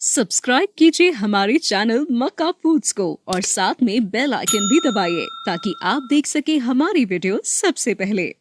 Subscribe कीजिए हमारे channel मक्का foods को और साथ में बेल आइकन भी दबाइए ताकि आप देख सके हमारी वीडियो सबसे पहले।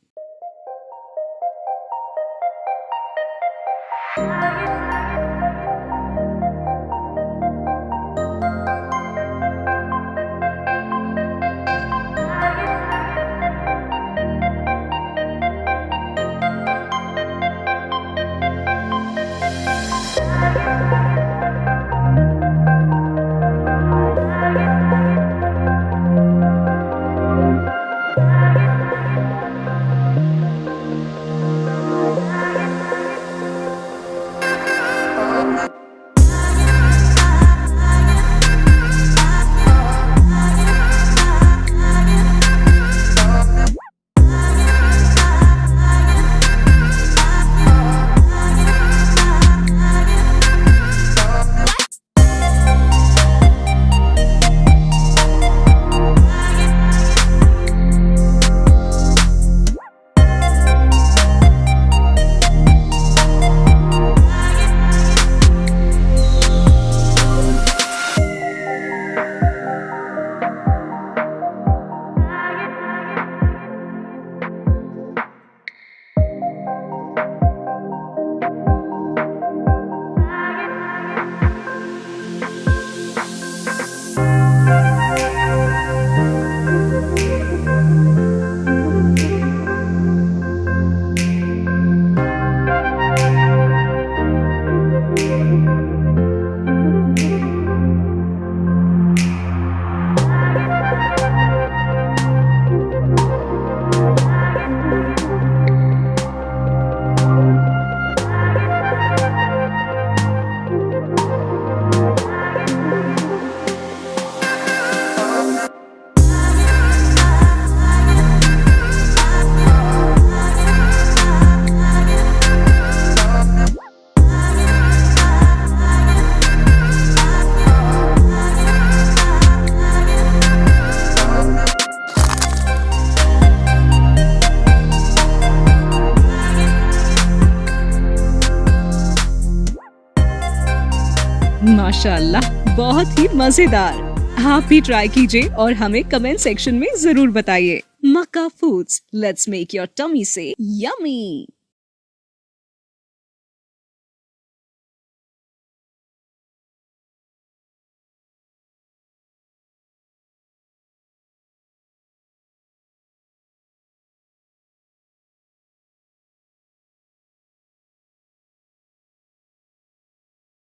माशाअल्लाह, बहुत ही मजेदार। आप भी ट्राई कीजिए और हमें कमेंट सेक्शन में जरूर बताइए। Makka foods, let's make your tummy से यम्मी।